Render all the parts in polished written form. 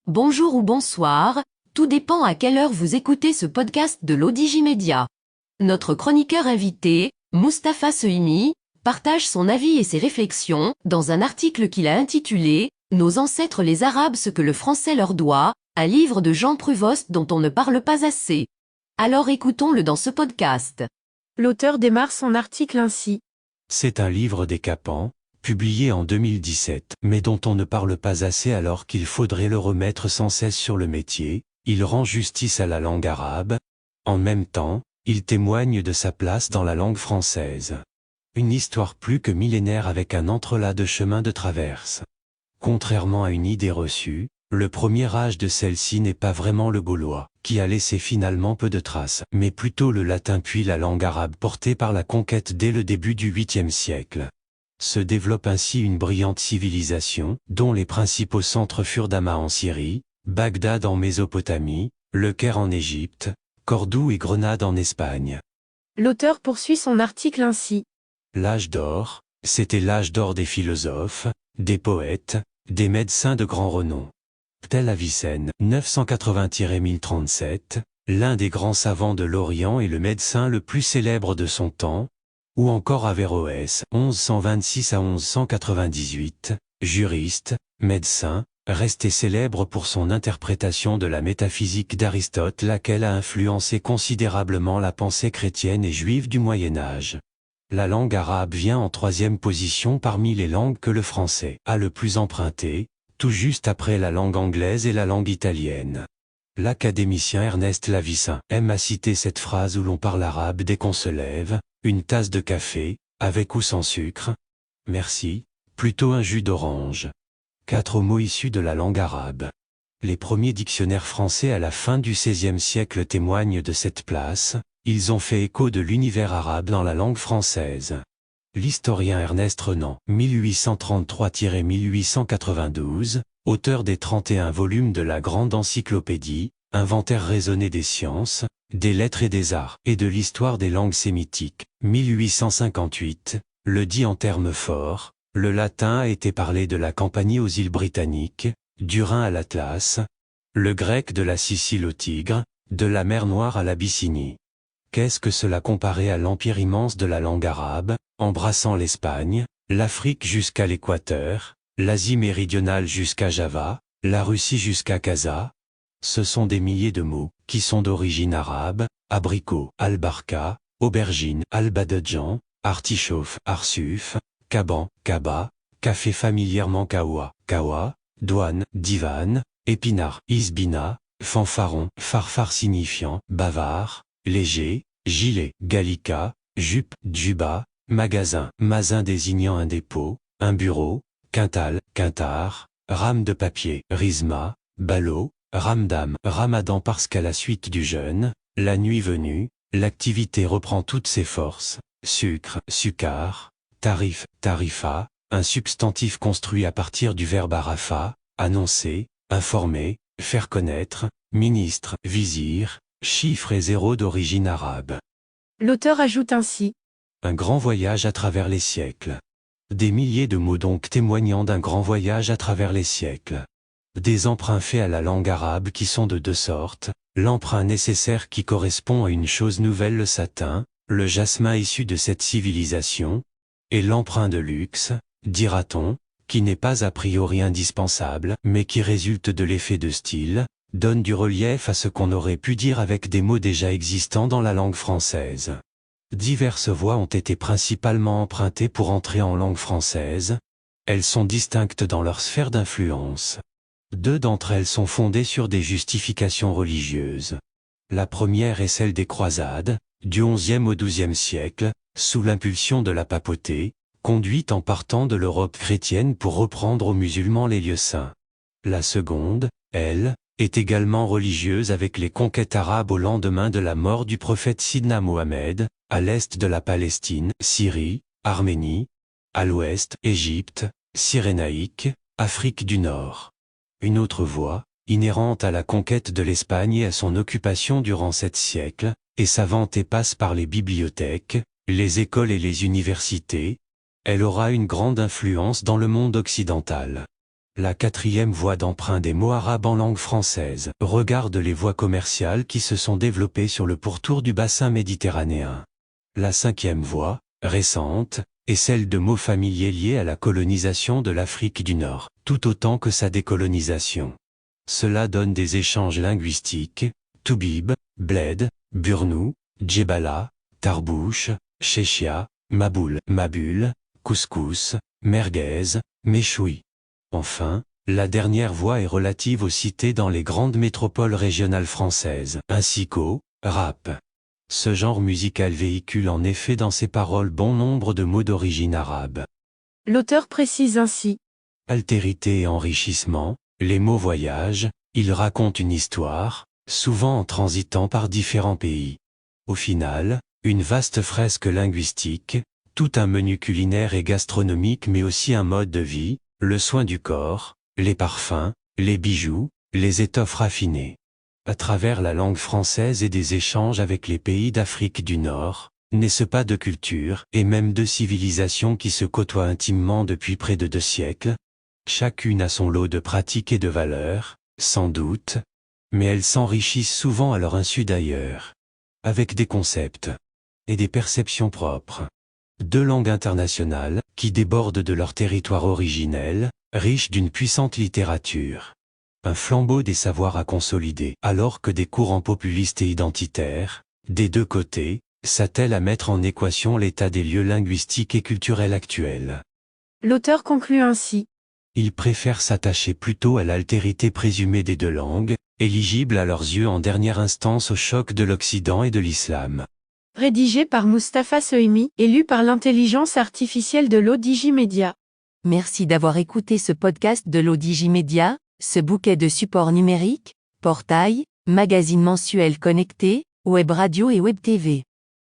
Bonjour ou bonsoir, tout dépend à quelle heure vous écoutez ce podcast de l'Odigimédia. Notre chroniqueur invité, Mustapha Sehimi, partage son avis et ses réflexions dans un article qu'il a intitulé « Nos ancêtres les Arabes ce que le français leur doit », un livre de Jean Pruvost dont on ne parle pas assez. Alors écoutons-le dans ce podcast. L'auteur démarre son article ainsi. C'est un livre décapant, publié en 2017, mais dont on ne parle pas assez alors qu'il faudrait le remettre sans cesse sur le métier. Il rend justice à la langue arabe. En même temps, il témoigne de sa place dans la langue française. Une histoire plus que millénaire avec un entrelac de chemins de traverse. Contrairement à une idée reçue, le premier âge de celle-ci n'est pas vraiment le gaulois, qui a laissé finalement peu de traces, mais plutôt le latin puis la langue arabe portée par la conquête dès le début du 8e siècle. Se développe ainsi une brillante civilisation, dont les principaux centres furent Damas en Syrie, Bagdad en Mésopotamie, Le Caire en Égypte, Cordoue et Grenade en Espagne. L'auteur poursuit son article ainsi. L'âge d'or, c'était l'âge d'or des philosophes, des poètes, des médecins de grand renom. Tel Avicenne, 980-1037, l'un des grands savants de l'Orient et le médecin le plus célèbre de son temps, ou encore Averroès, 1126 à 1198, juriste, médecin, resté célèbre pour son interprétation de la métaphysique d'Aristote laquelle a influencé considérablement la pensée chrétienne et juive du Moyen-Âge. La langue arabe vient en troisième position parmi les langues que le français a le plus emprunté, tout juste après la langue anglaise et la langue italienne. L'académicien Ernest Lavicin aime à citer cette phrase où l'on parle arabe dès qu'on se lève, une tasse de café, avec ou sans sucre. Merci, plutôt un jus d'orange. 4 mots issus de la langue arabe. Les premiers dictionnaires français à la fin du XVIe siècle témoignent de cette place, ils ont fait écho de l'univers arabe dans la langue française. L'historien Ernest Renan, 1833-1892, auteur des 31 volumes de la Grande Encyclopédie, inventaire raisonné des sciences, des lettres et des arts, et de l'histoire des langues sémitiques, 1858, le dit en termes forts, le latin a été parlé de la Campanie aux îles Britanniques, du Rhin à l'Atlas, le grec de la Sicile au Tigre, de la mer Noire à l'Abyssinie. Qu'est-ce que cela comparé à l'empire immense de la langue arabe, embrassant l'Espagne, l'Afrique jusqu'à l'Équateur, l'Asie méridionale jusqu'à Java, la Russie jusqu'à Kazan? Ce sont des milliers de mots, qui sont d'origine arabe, abricot, al-barka, aubergine, al-badadjan, artichauffe, arsuf, caban, kaba, café familièrement kawa, kawa, douane, divan, épinard, isbina, fanfaron, farfar signifiant, bavard, léger, gilet, gallica, jupe, djuba, magasin, mazin désignant un dépôt, un bureau, quintal, quintard, rame de papier, risma, ballot, ramdam, ramadan parce qu'à la suite du jeûne, la nuit venue, l'activité reprend toutes ses forces, sucre, sucar, tarif, tarifa, un substantif construit à partir du verbe arafa, annoncer, informer, faire connaître, ministre, vizir, chiffres et zéros d'origine arabe. L'auteur ajoute ainsi. Un grand voyage à travers les siècles. Des milliers de mots donc témoignant d'un grand voyage à travers les siècles. Des emprunts faits à la langue arabe qui sont de deux sortes, l'emprunt nécessaire qui correspond à une chose nouvelle le satin, le jasmin issu de cette civilisation, et l'emprunt de luxe, dira-t-on, qui n'est pas a priori indispensable, mais qui résulte de l'effet de style, donne du relief à ce qu'on aurait pu dire avec des mots déjà existants dans la langue française. Diverses voix ont été principalement empruntées pour entrer en langue française. Elles sont distinctes dans leur sphère d'influence. 2 d'entre elles sont fondées sur des justifications religieuses. La première est celle des croisades, du XIe au XIIe siècle, sous l'impulsion de la papauté, conduite en partant de l'Europe chrétienne pour reprendre aux musulmans les lieux saints. La seconde, elle, est également religieuse avec les conquêtes arabes au lendemain de la mort du prophète Sidna Mohamed, à l'est de la Palestine, Syrie, Arménie, à l'ouest, Égypte, Cyrénaïque, Afrique du Nord. Une autre voie, inhérente à la conquête de l'Espagne et à son occupation durant 7 siècles, est savante et passe par les bibliothèques, les écoles et les universités. Elle aura une grande influence dans le monde occidental. La quatrième voie d'emprunt des mots arabes en langue française regarde les voies commerciales qui se sont développées sur le pourtour du bassin méditerranéen. La cinquième voie, récente, est celle de mots familiers liés à la colonisation de l'Afrique du Nord, tout autant que sa décolonisation. Cela donne des échanges linguistiques, Toubib, Bled, Burnou, Djebala, Tarbouche, Chéchia, Maboul, Mabul, Couscous, Merguez, Méchoui. Enfin, la dernière voie est relative aux cités dans les grandes métropoles régionales françaises, ainsi qu'au rap. Ce genre musical véhicule en effet dans ses paroles bon nombre de mots d'origine arabe. L'auteur précise ainsi. Altérité et enrichissement, les mots voyagent, ils racontent une histoire, souvent en transitant par différents pays. Au final, une vaste fresque linguistique, tout un menu culinaire et gastronomique mais aussi un mode de vie, le soin du corps, les parfums, les bijoux, les étoffes raffinées. À travers la langue française et des échanges avec les pays d'Afrique du Nord, naît ce pas de culture et même de civilisation qui se côtoient intimement depuis près de 2 siècles. Chacune a son lot de pratiques et de valeurs, sans doute, mais elles s'enrichissent souvent à leur insu d'ailleurs, avec des concepts et des perceptions propres. 2 langues internationales, qui débordent de leur territoire originel, riches d'une puissante littérature. Un flambeau des savoirs à consolider, alors que des courants populistes et identitaires, des 2 côtés, s'attellent à mettre en équation l'état des lieux linguistiques et culturels actuels. L'auteur conclut ainsi. Ils préfèrent s'attacher plutôt à l'altérité présumée des 2 langues, éligibles à leurs yeux en dernière instance au choc de l'Occident et de l'islam. Rédigé par Mustapha Sohimi et lu par l'intelligence artificielle de l'Odigimédia. Merci d'avoir écouté ce podcast de l'Odigimédia, ce bouquet de supports numériques, portail, magazine mensuel connecté, web radio et web TV.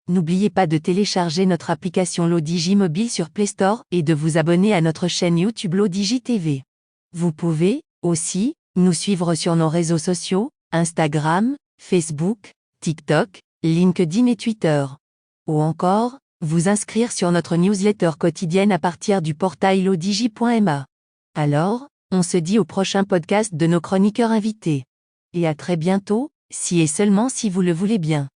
N'oubliez pas de télécharger notre application l'Odigi mobile sur Play Store et de vous abonner à notre chaîne YouTube l'Odigi TV. Vous pouvez, aussi, nous suivre sur nos réseaux sociaux, Instagram, Facebook, TikTok, LinkedIn et Twitter. Ou encore, vous inscrire sur notre newsletter quotidienne à partir du portail lodigi.ma. Alors, on se dit au prochain podcast de nos chroniqueurs invités. Et à très bientôt, si et seulement si vous le voulez bien.